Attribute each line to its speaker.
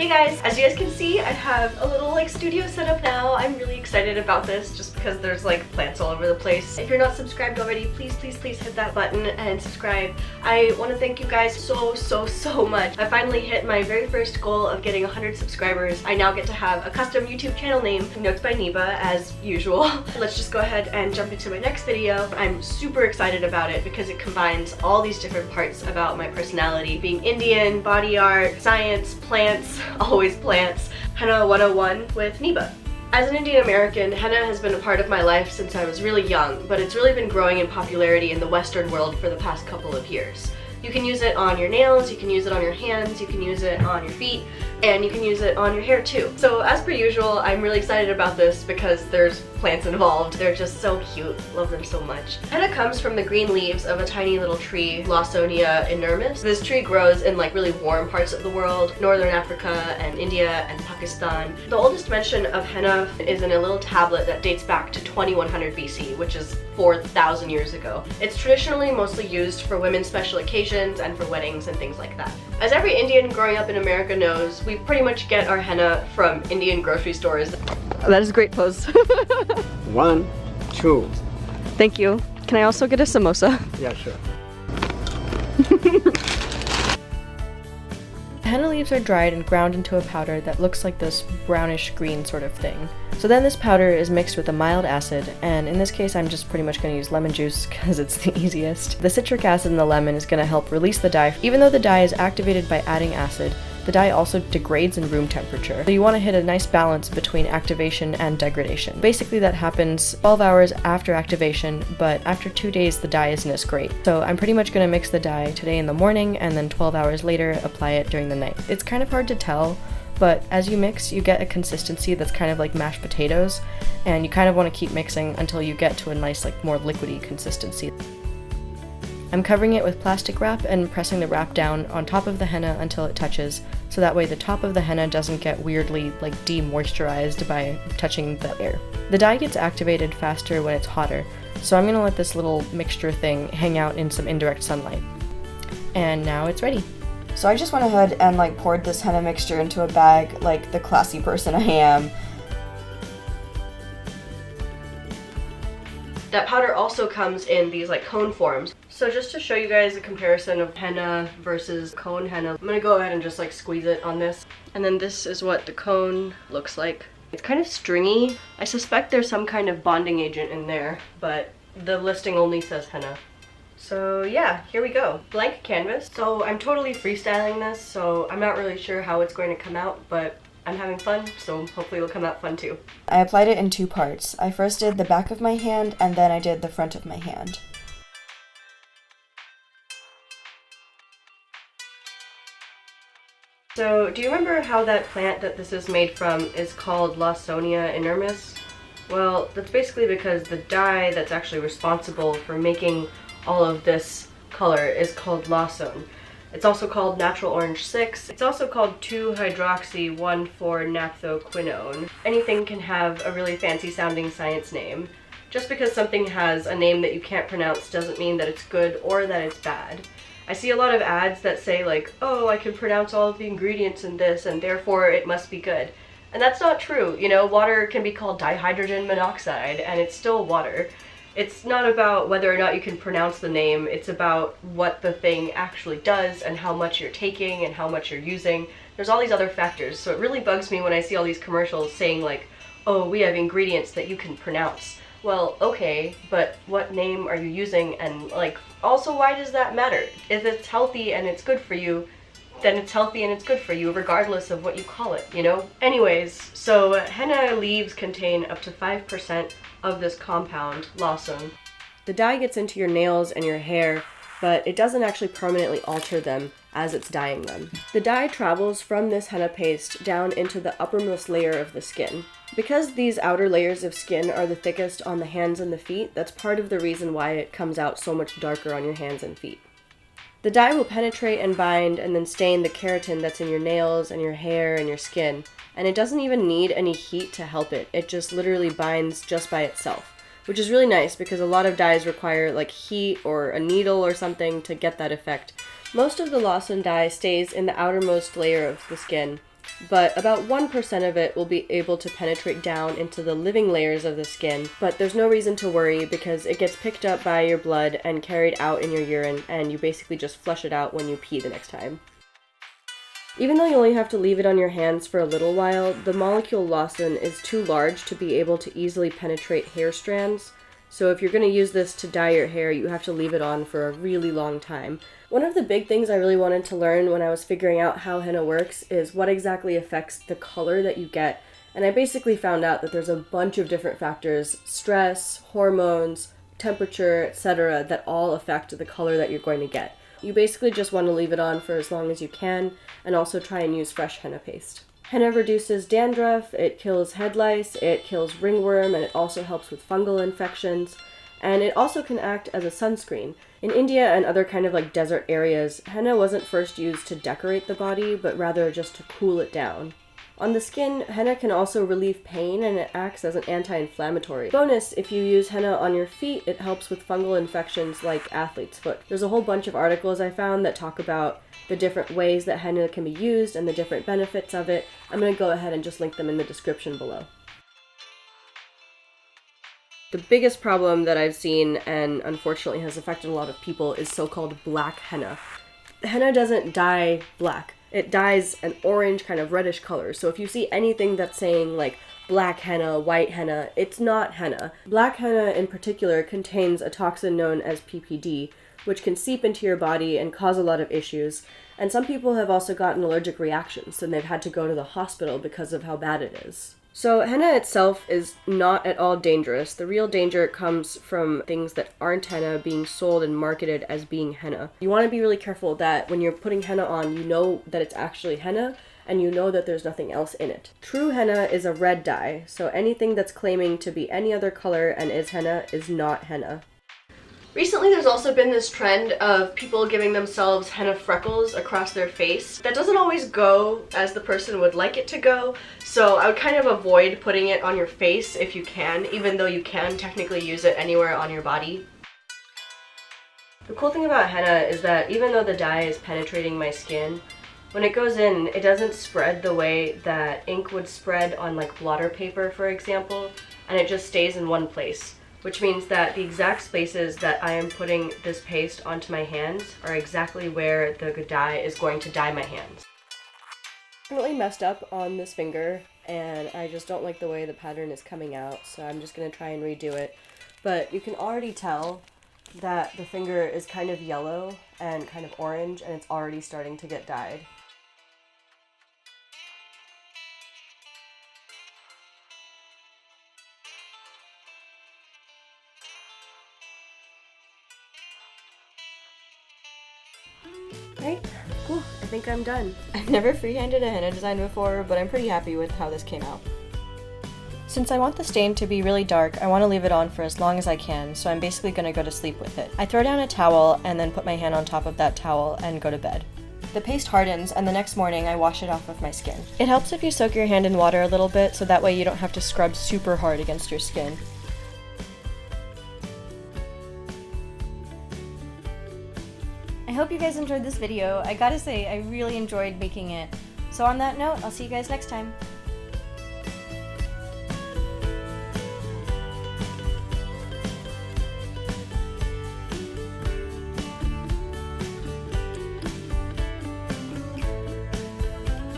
Speaker 1: Hey guys, as you guys can see, I have a little studio set up now. I'm really excited about this just because there's plants all over the place. If you're not subscribed already, please hit that button and subscribe. I want to thank you guys so much. I finally hit my very first goal of getting 100 subscribers. I now get to have a custom YouTube channel name, NotesByNiba, as usual. Let's just go ahead and jump into my next video. I'm super excited about it because it combines all these different parts about my personality, being Indian, body art, science, plants, always plants, Henna 101 with Niba. As an Indian American, henna has been a part of my life since I was really young, but it's really been growing in popularity in the Western world for the past couple of years. You can use it on your nails, you can use it on your hands, you can use it on your feet, and you can use it on your hair too. So as per usual, I'm really excited about this because there's plants involved. They're just so cute. Love them so much. Henna comes from the green leaves of a tiny little tree, Lawsonia inermis. This tree grows in really warm parts of the world, Northern Africa and India and Pakistan. The oldest mention of henna is in a little tablet that dates back to 2100 BC, which is 4,000 years ago. It's traditionally mostly used for women's special occasions and for weddings and things like that. As every Indian growing up in America knows, we pretty much get our henna from Indian grocery stores. That is a great pose.
Speaker 2: 1, 2.
Speaker 1: Thank you. Can I also get a samosa?
Speaker 2: Yeah, sure.
Speaker 3: Henna leaves are dried and ground into a powder that looks like this brownish green sort of thing. So then this powder is mixed with a mild acid, and in this case I'm just pretty much going to use lemon juice because it's the easiest. The citric acid in the lemon is going to help release the dye. Even though the dye is activated by adding acid, the dye also degrades in room temperature. So you want to hit a nice balance between activation and degradation. Basically that happens 12 hours after activation, but after 2 days the dye isn't as great. So I'm pretty much going to mix the dye today in the morning and then 12 hours later apply it during the night. It's kind of hard to tell, but as you mix you get a consistency that's kind of like mashed potatoes, and you kind of want to keep mixing until you get to a nice more liquidy consistency. I'm covering it with plastic wrap and pressing the wrap down on top of the henna until it touches, so that way the top of the henna doesn't get weirdly de-moisturized by touching the air. The dye gets activated faster when it's hotter, so I'm gonna let this little mixture thing hang out in some indirect sunlight. And now it's ready.
Speaker 4: So I just went ahead and poured this henna mixture into a bag like the classy person I am.
Speaker 1: That powder also comes in these cone forms. So just to show you guys a comparison of henna versus cone henna, I'm gonna go ahead and just squeeze it on this. And then this is what the cone looks like. It's kind of stringy. I suspect there's some kind of bonding agent in there, but the listing only says henna. So yeah, here we go. Blank canvas. So I'm totally freestyling this, so I'm not really sure how it's going to come out, but I'm having fun, so hopefully it'll come out fun too.
Speaker 4: I applied it in 2 parts. I first did the back of my hand and then I did the front of my hand.
Speaker 1: So do you remember how that plant that this is made from is called Lawsonia inermis? Well, that's basically because the dye that's actually responsible for making all of this color is called lawsone. It's also called natural orange 6. It's also called 2-hydroxy-1,4-naphthoquinone. Anything can have a really fancy sounding science name. Just because something has a name that you can't pronounce doesn't mean that it's good or that it's bad. I see a lot of ads that say oh, I can pronounce all of the ingredients in this and therefore it must be good. And that's not true. You know, water can be called dihydrogen monoxide and it's still water. It's not about whether or not you can pronounce the name, it's about what the thing actually does and how much you're taking and how much you're using. There's all these other factors, so it really bugs me when I see all these commercials saying oh, we have ingredients that you can pronounce. Well, okay, but what name are you using, and also why does that matter? If it's healthy and it's good for you, then it's healthy and it's good for you regardless of what you call it, you know? Anyways, so henna leaves contain up to 5% of this compound, lawsone. The dye gets into your nails and your hair, but it doesn't actually permanently alter them as it's dyeing them. The dye travels from this henna paste down into the uppermost layer of the skin. Because these outer layers of skin are the thickest on the hands and the feet, that's part of the reason why it comes out so much darker on your hands and feet. The dye will penetrate and bind and then stain the keratin that's in your nails and your hair and your skin, and it doesn't even need any heat to help it. It just literally binds just by itself, which is really nice because a lot of dyes require heat or a needle or something to get that effect. Most of the lawsone dye stays in the outermost layer of the skin, but about 1% of it will be able to penetrate down into the living layers of the skin, but there's no reason to worry because it gets picked up by your blood and carried out in your urine, and you basically just flush it out when you pee the next time. Even though you only have to leave it on your hands for a little while, the molecule lawson is too large to be able to easily penetrate hair strands, so if you're going to use this to dye your hair, you have to leave it on for a really long time. One of the big things I really wanted to learn when I was figuring out how henna works is what exactly affects the color that you get, and I basically found out that there's a bunch of different factors, stress, hormones, temperature, etc., that all affect the color that you're going to get. You basically just want to leave it on for as long as you can, and also try and use fresh henna paste. Henna reduces dandruff, it kills head lice, it kills ringworm, and it also helps with fungal infections. And it also can act as a sunscreen. In India and other kind of like desert areas, henna wasn't first used to decorate the body, but rather just to cool it down. On the skin, henna can also relieve pain and it acts as an anti-inflammatory. Bonus, if you use henna on your feet, it helps with fungal infections like athlete's foot. There's a whole bunch of articles I found that talk about the different ways that henna can be used and the different benefits of it. I'm going to go ahead and just link them in the description below. The biggest problem that I've seen, and unfortunately has affected a lot of people, is so-called black henna. Henna doesn't dye black. It dyes an orange kind of reddish color. So if you see anything that's saying like black henna, white henna, it's not henna. Black henna in particular contains a toxin known as PPD, which can seep into your body and cause a lot of issues. And some people have also gotten allergic reactions and they've had to go to the hospital because of how bad it is. So henna itself is not at all dangerous. The real danger comes from things that aren't henna being sold and marketed as being henna. You want to be really careful that when you're putting henna on, you know that it's actually henna and you know that there's nothing else in it. True henna is a red dye, so anything that's claiming to be any other color and is henna is not henna. Recently there's also been this trend of people giving themselves henna freckles across their face. That doesn't always go as the person would like it to go, so I would kind of avoid putting it on your face if you can, even though you can technically use it anywhere on your body. The cool thing about henna is that even though the dye is penetrating my skin, when it goes in, it doesn't spread the way that ink would spread on like blotter paper, for example, and it just stays in one place. Which means that the exact spaces that I am putting this paste onto my hands are exactly where the dye is going to dye my hands. Definitely messed up on this finger, and I just don't like the way the pattern is coming out, so I'm just going to try and redo it. But you can already tell that the finger is kind of yellow and kind of orange, and it's already starting to get dyed. Right, cool, I think I'm done. I've never freehanded a henna design before, but I'm pretty happy with how this came out. Since I want the stain to be really dark, I want to leave it on for as long as I can, so I'm basically going to go to sleep with it. I throw down a towel and then put my hand on top of that towel and go to bed. The paste hardens, and the next morning I wash it off of my skin. It helps if you soak your hand in water a little bit, so that way you don't have to scrub super hard against your skin. I hope you guys enjoyed this video. I gotta say, I really enjoyed making it. So on that note, I'll see you guys next time.